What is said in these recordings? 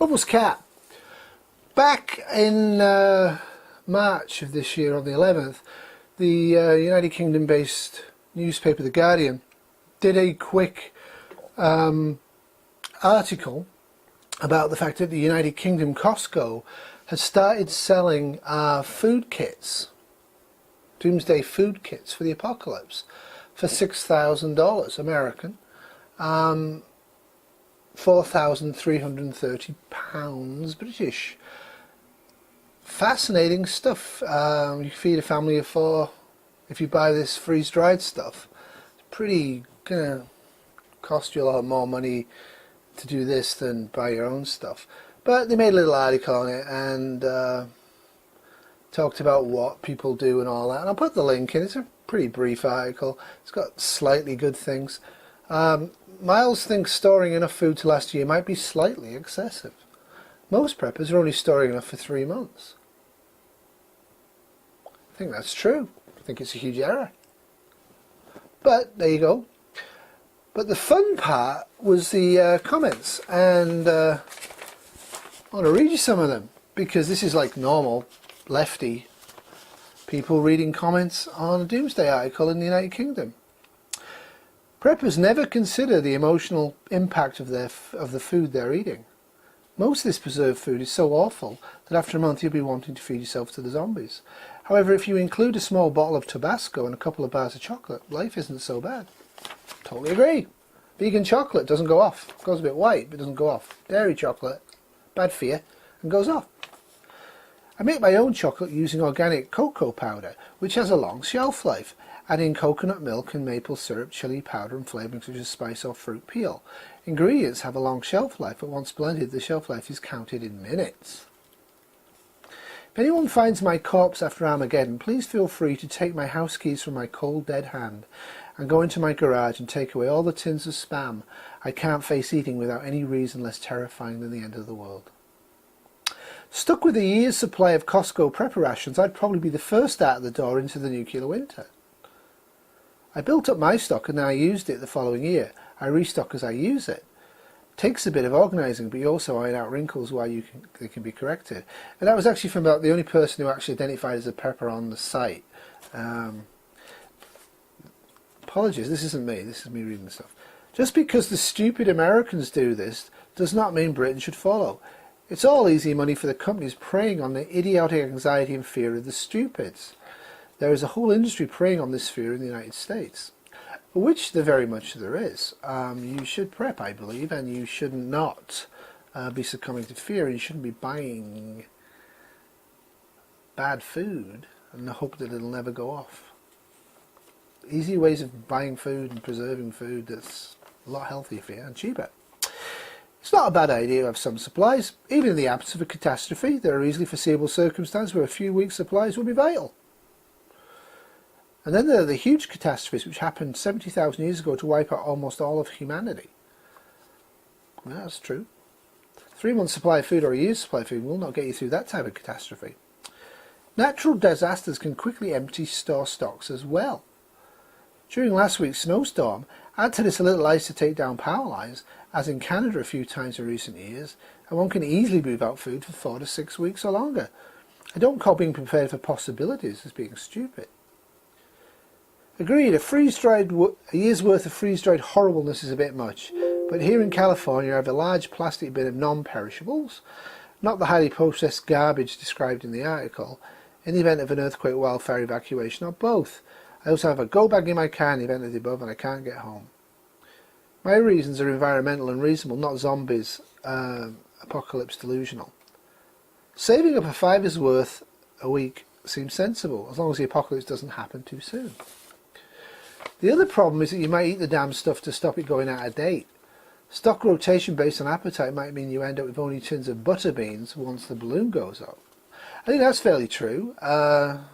Huples cat. Back in March of this year, on the 11th, the United Kingdom based newspaper The Guardian did a quick article about the fact that the United Kingdom Costco has started selling food kits, doomsday food kits for the apocalypse, for $6,000 American, £4,330 British. Fascinating stuff. You can feed a family of 4 if you buy this freeze-dried stuff. It's pretty gonna cost you a lot more money to do this than buy your own stuff. But they made a little article on it and talked about what people do and all that. And I'll put the link in. It's a pretty brief article. It's got slightly good things. Miles thinks storing enough food to last a year might be slightly excessive. Most preppers are only storing enough for 3 months. I think that's true. I think it's a huge error. But there you go. But the fun part was the comments, and I want to read you some of them, because this is like normal lefty people reading comments on a doomsday article in the United Kingdom. Preppers never consider the emotional impact of the food they're eating. Most of this preserved food is so awful that after a month you'll be wanting to feed yourself to the zombies. However, if you include a small bottle of Tabasco and a couple of bars of chocolate, life isn't so bad. Totally agree. Vegan chocolate doesn't go off. It goes a bit white, but doesn't go off. Dairy chocolate, bad for you, and goes off. I make my own chocolate using organic cocoa powder, which has a long shelf life, adding coconut milk and maple syrup, chili powder and flavourings such as spice or fruit peel. Ingredients have a long shelf life, but once blended, the shelf life is counted in minutes. If anyone finds my corpse after Armageddon, please feel free to take my house keys from my cold dead hand and go into my garage and take away all the tins of spam I can't face eating without any reason less terrifying than the end of the world. Stuck with a year's supply of Costco prepper rations, I'd probably be the first out of the door into the nuclear winter. I built up my stock and then I used it the following year. I restock as I use it. Takes a bit of organising, but you also iron out wrinkles while they can be corrected. And that was actually from about the only person who actually identified as a prepper on the site. Apologies, this isn't me. This is me reading the stuff. Just because the stupid Americans do this does not mean Britain should follow. It's all easy money for the companies preying on the idiotic anxiety and fear of the stupids. There is a whole industry preying on this fear in the United States, which very much there is. You should prep, I believe, and you should not be succumbing to fear, and you shouldn't be buying bad food in the hope that it'll never go off. Easy ways of buying food and preserving food that's a lot healthier for you and cheaper. It's not a bad idea to have some supplies. Even in the absence of a catastrophe, there are easily foreseeable circumstances where a few weeks' supplies will be vital. And then there are the huge catastrophes which happened 70,000 years ago to wipe out almost all of humanity. Well, that's true. 3 months' supply of food or a year's supply of food will not get you through that type of catastrophe. Natural disasters can quickly empty store stocks as well. During last week's snowstorm, add to this a little ice to take down power lines, as in Canada a few times in recent years, and one can easily move out food for 4 to 6 weeks or longer. I don't call being prepared for possibilities as being stupid. Agreed, a year's worth of freeze-dried horribleness is a bit much, but here in California I have a large plastic bin of non-perishables, not the highly processed garbage described in the article, in the event of an earthquake, wildfire evacuation, or both. I also have a go bag in my car in the event of the above and I can't get home. My reasons are environmental and reasonable, not zombies, apocalypse delusional. Saving up a $5's worth a week seems sensible, as long as the apocalypse doesn't happen too soon. The other problem is that you might eat the damn stuff to stop it going out of date. Stock rotation based on appetite might mean you end up with only tins of butter beans once the balloon goes up. I think that's fairly true.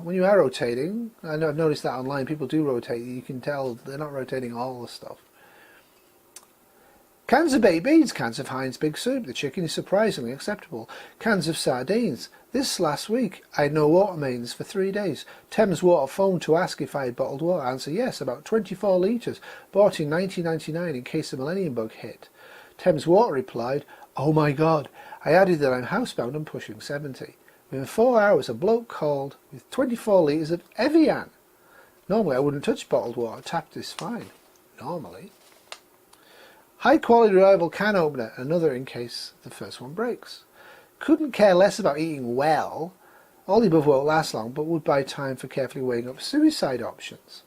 When you are rotating, I know I've noticed that online, people do rotate, you can tell they're not rotating all the stuff. Cans of baked beans, cans of Heinz Big Soup, the chicken is surprisingly acceptable. Cans of sardines. This last week, I had no water mains for 3 days. Thames Water phoned to ask if I had bottled water. Answer, yes, about 24 litres, bought in 1999 in case the Millennium Bug hit. Thames Water replied, Oh my God. I added that I'm housebound and pushing 70. Within 4 hours, a bloke called with 24 litres of Evian. Normally I wouldn't touch bottled water, tapped is fine. Normally. High quality reliable can opener, another in case the first one breaks. Couldn't care less about eating well. All the above won't last long, but would buy time for carefully weighing up suicide options.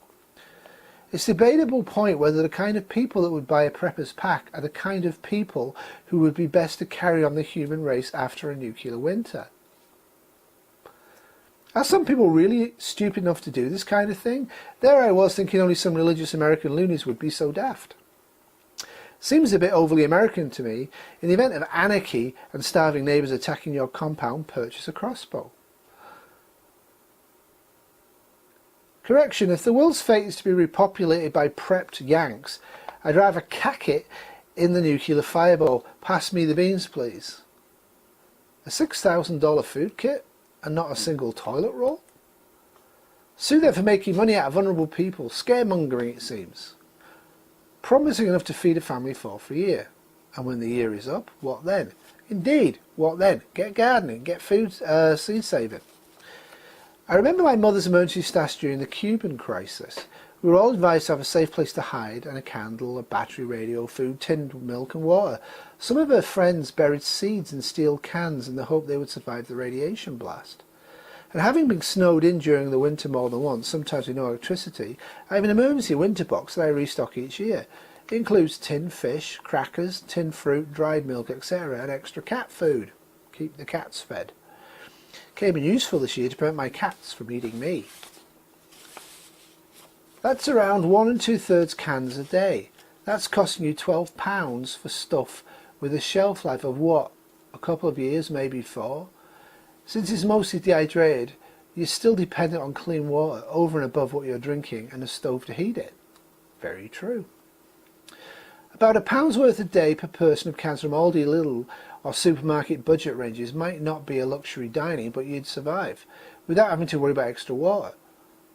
It's a debatable point whether the kind of people that would buy a prepper's pack are the kind of people who would be best to carry on the human race after a nuclear winter. Are some people really stupid enough to do this kind of thing? There I was thinking only some religious American loonies would be so daft. Seems a bit overly American to me. In the event of anarchy and starving neighbours attacking your compound, purchase a crossbow. Correction, if the world's fate is to be repopulated by prepped Yanks, I'd rather cack it in the nuclear fireball. Pass me the beans, please. A $6,000 food kit and not a single toilet roll? Sue them for making money out of vulnerable people. Scaremongering, it seems. Promising enough to feed a family for a year. And when the year is up, what then? Indeed, what then? Get gardening, get food seed saving. I remember my mother's emergency stash during the Cuban crisis. We were all advised to have a safe place to hide and a candle, a battery radio, food, tinned milk and water. Some of her friends buried seeds in steel cans in the hope they would survive the radiation blast. And having been snowed in during the winter more than once, sometimes with no electricity, I have an emergency winter box that I restock each year. It includes tinned fish, crackers, tinned fruit, dried milk, etc. and extra cat food. Keep the cats fed. Came in useful this year to prevent my cats from eating me. That's around 1 2/3 cans a day. That's costing you £12 for stuff with a shelf life of what? A couple of years, maybe 4? Since it's mostly dehydrated, you're still dependent on clean water over and above what you're drinking and a stove to heat it. Very true. About £1 worth a day per person of cans from Aldi, Lidl or supermarket budget ranges might not be a luxury dining, but you'd survive without having to worry about extra water,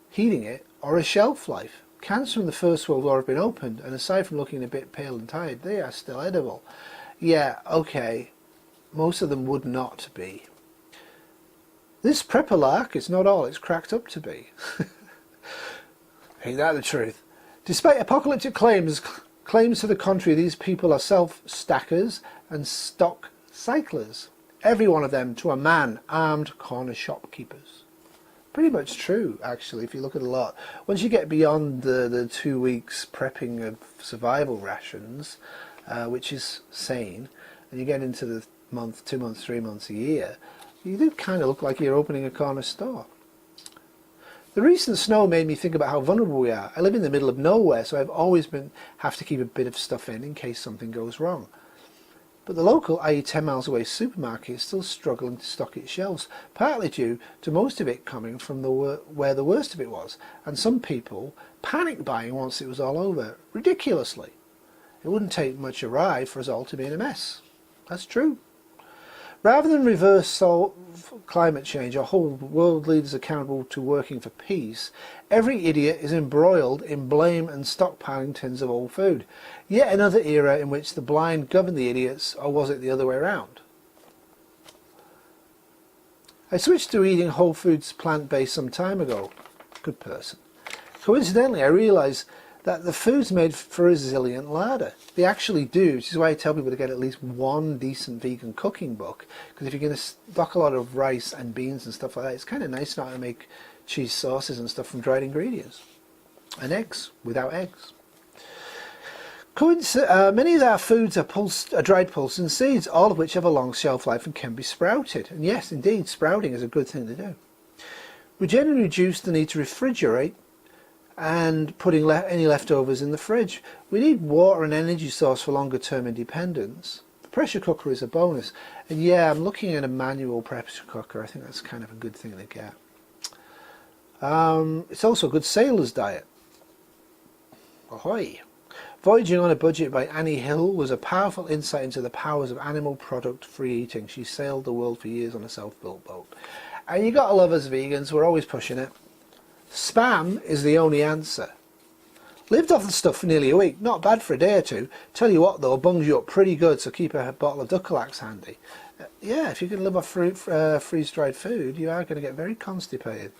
heating it, or a shelf life. Cans from the First World War have been opened, and aside from looking a bit pale and tired, they are still edible. Yeah, okay, most of them would not be. This prepper lark is not all it's cracked up to be. Ain't that the truth? Despite apocalyptic claims to the contrary, these people are self-stackers and stock cyclers. Every one of them, to a man, armed corner shopkeepers. Pretty much true, actually, if you look at a lot. Once you get beyond the 2 weeks prepping of survival rations, which is sane, and you get into the month, 2 months, 3 months, a year, you do kind of look like you're opening a corner store. The recent snow made me think about how vulnerable we are. I live in the middle of nowhere, so I've always have to keep a bit of stuff in case something goes wrong. But the local, i.e. 10 miles away supermarket is still struggling to stock its shelves, partly due to most of it coming from where the worst of it was, and some people panic buying once it was all over, ridiculously. It wouldn't take much arrive for us all to be in a mess. That's true. Rather than reverse solve climate change or hold world leaders accountable to working for peace, every idiot is embroiled in blame and stockpiling tins of old food. Yet another era in which the blind govern the idiots, or was it the other way around? I switched to eating whole foods plant-based some time ago. Good person. Coincidentally, I realised that the food's made for a resilient larder. They actually do, which is why I tell people to get at least one decent vegan cooking book, because if you're going to stock a lot of rice and beans and stuff like that, it's kind of nice not to make cheese sauces and stuff from dried ingredients. And eggs, without eggs. Many of our foods are dried pulses and seeds, all of which have a long shelf life and can be sprouted. And yes, indeed, sprouting is a good thing to do. We generally reduce the need to refrigerate and putting any leftovers in the fridge. We need water and energy source for longer term independence. The pressure cooker is a bonus, and yeah, I'm looking at a manual pressure cooker. I think that's kind of a good thing to get. It's also a good sailor's diet. Ahoy! Voyaging on a Budget by Annie Hill was a powerful insight into the powers of animal product free eating. She sailed the world for years on a self-built boat. And you gotta love us vegans, we're always pushing it. Spam is the only answer. Lived off the stuff for nearly a week. Not bad for a day or two. Tell you what though, bungs you up pretty good, so keep a bottle of Dukalax handy. Yeah, if you can live off freeze-dried food, you are going to get very constipated.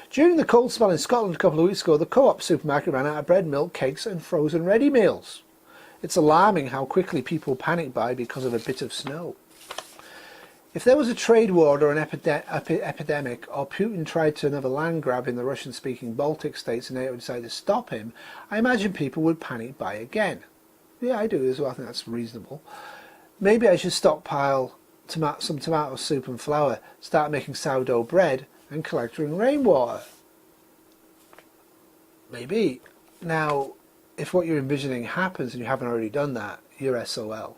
During the cold spell in Scotland a couple of weeks ago, the Co-op supermarket ran out of bread, milk, cakes and frozen ready meals. It's alarming how quickly people panic buy because of a bit of snow. If there was a trade war or an epidemic, or Putin tried to another land grab in the Russian-speaking Baltic states and NATO decided to stop him, I imagine people would panic buy again. Yeah, I do as well. I think that's reasonable. Maybe I should stockpile some tomato soup and flour, start making sourdough bread and collecting rainwater. Maybe. Now, if what you're envisioning happens and you haven't already done that, you're SOL.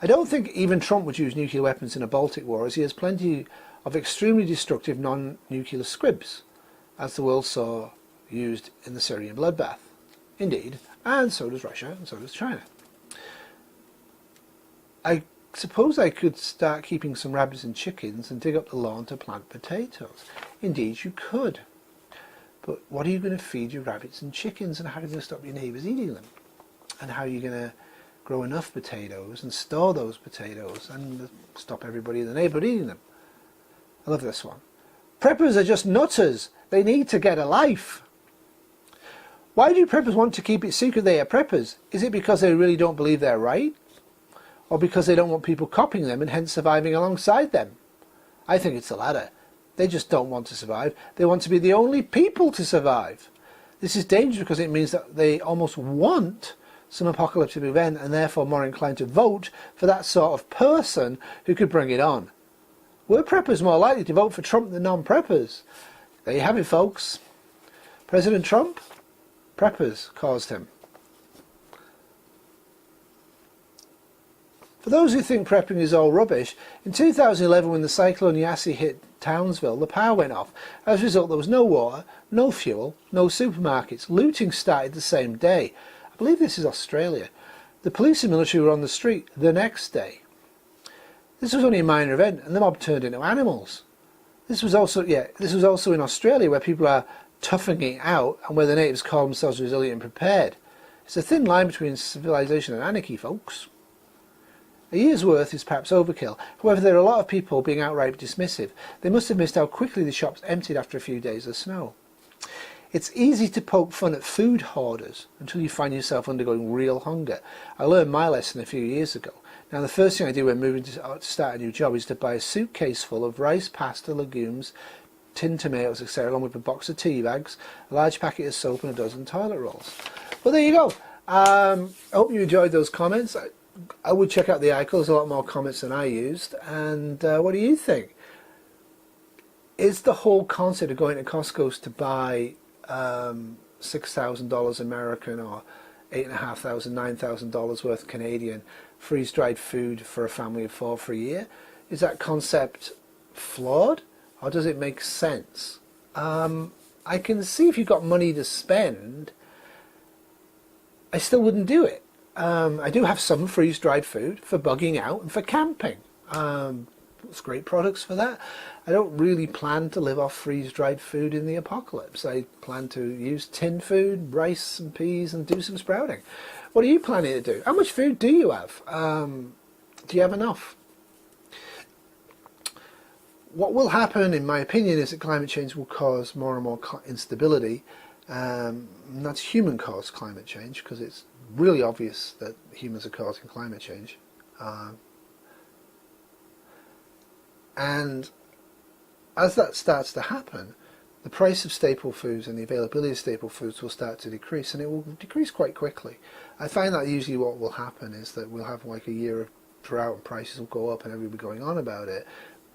I don't think even Trump would use nuclear weapons in a Baltic war, as he has plenty of extremely destructive non-nuclear squibs, as the world saw used in the Syrian bloodbath. Indeed, and so does Russia, and so does China. I suppose I could start keeping some rabbits and chickens and dig up the lawn to plant potatoes. Indeed, you could. But what are you going to feed your rabbits and chickens, and how are you going to stop your neighbours eating them? And how are you going to grow enough potatoes and store those potatoes and stop everybody in the neighbourhood eating them? I love this one. Preppers are just nutters. They need to get a life. Why do preppers want to keep it secret they are preppers? Is it because they really don't believe they're right? Or because they don't want people copying them and hence surviving alongside them? I think it's the latter. They just don't want to survive. They want to be the only people to survive. This is dangerous because it means that they almost want some apocalyptic event and therefore more inclined to vote for that sort of person who could bring it on. Were preppers more likely to vote for Trump than non-preppers? There you have it, folks. President Trump, preppers caused him. For those who think prepping is all rubbish, in 2011 when the cyclone Yasi hit Townsville, the power went off. As a result, there was no water, no fuel, no supermarkets. Looting started the same day. I believe this is Australia. The police and military were on the street the next day. This was only a minor event, and the mob turned into animals. This was also in Australia, where people are toughing it out and where the natives call themselves resilient and prepared. It's a thin line between civilization and anarchy, folks. A year's worth is perhaps overkill. However, there are a lot of people being outright dismissive. They must have missed how quickly the shops emptied after a few days of snow. It's easy to poke fun at food hoarders until you find yourself undergoing real hunger. I learned my lesson a few years ago. Now, the first thing I do when moving to start a new job is to buy a suitcase full of rice, pasta, legumes, tinned tomatoes, etc., along with a box of tea bags, a large packet of soap and a dozen toilet rolls. Well, there you go. I hope you enjoyed those comments. I would check out the article. There's a lot more comments than I used. And what do you think? Is the whole concept of going to Costco's to buy $6,000 American or $8,500, $9,000 worth Canadian freeze-dried food for a family of 4 for a year, is that concept flawed, or does it make sense? I can see if you've got money to spend, I still wouldn't do it. I do have some freeze-dried food for bugging out and for camping. It's great products for that. I don't really plan to live off freeze-dried food in the apocalypse. I plan to use tin food, rice and peas, and do some sprouting. What are you planning to do? How much food do you have? Do you have enough? What will happen, in my opinion, is that climate change will cause more and more instability. And that's human-caused climate change, because it's really obvious that humans are causing climate change. And as that starts to happen, the price of staple foods and the availability of staple foods will start to decrease, and it will decrease quite quickly. I find that usually what will happen is that we'll have like a year of drought and prices will go up and everybody will be going on about it.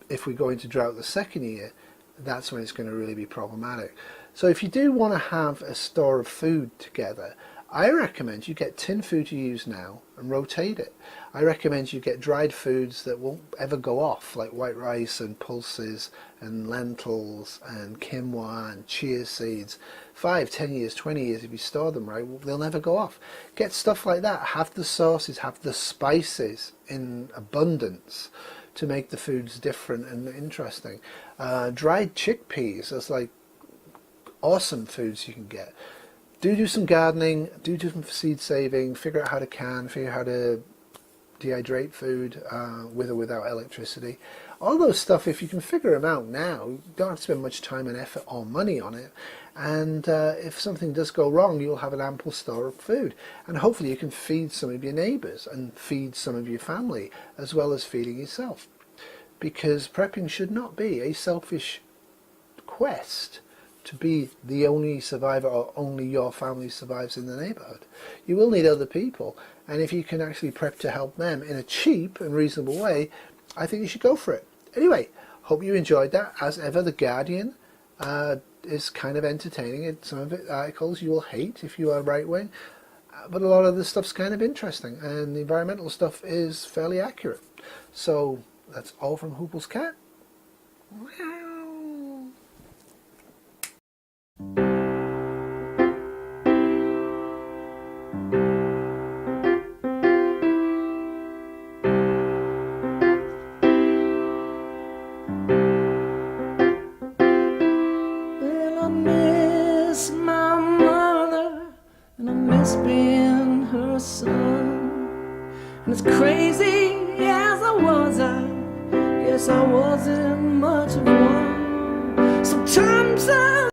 If we go into drought the second year, that's when it's going to really be problematic. So if you do want to have a store of food together, I recommend you get tin food you use now and rotate it. I recommend you get dried foods that won't ever go off, like white rice and pulses and lentils and quinoa and chia seeds. 5, 10 years, 20 years, if you store them right, they'll never go off. Get stuff like that. Have the sauces, have the spices in abundance to make the foods different and interesting. Dried chickpeas, that's like awesome foods you can get. Do some gardening, do some seed saving, figure out how to can, figure out how to dehydrate food with or without electricity. All those stuff, if you can figure them out now, you don't have to spend much time and effort or money on it. And if something does go wrong, you'll have an ample store of food. And hopefully you can feed some of your neighbours and feed some of your family, as well as feeding yourself. Because prepping should not be a selfish quest to be the only survivor or only your family survives in the neighbourhood. You will need other people, and if you can actually prep to help them in a cheap and reasonable way, I think you should go for it. Anyway, hope you enjoyed that. As ever, The Guardian is kind of entertaining. Some of it articles you will hate if you are right wing, but a lot of the stuff's kind of interesting, and the environmental stuff is fairly accurate. So that's all from Huples Cat. My mother, and I miss being her son. And as crazy as I was, I guess I wasn't much of one. Sometimes I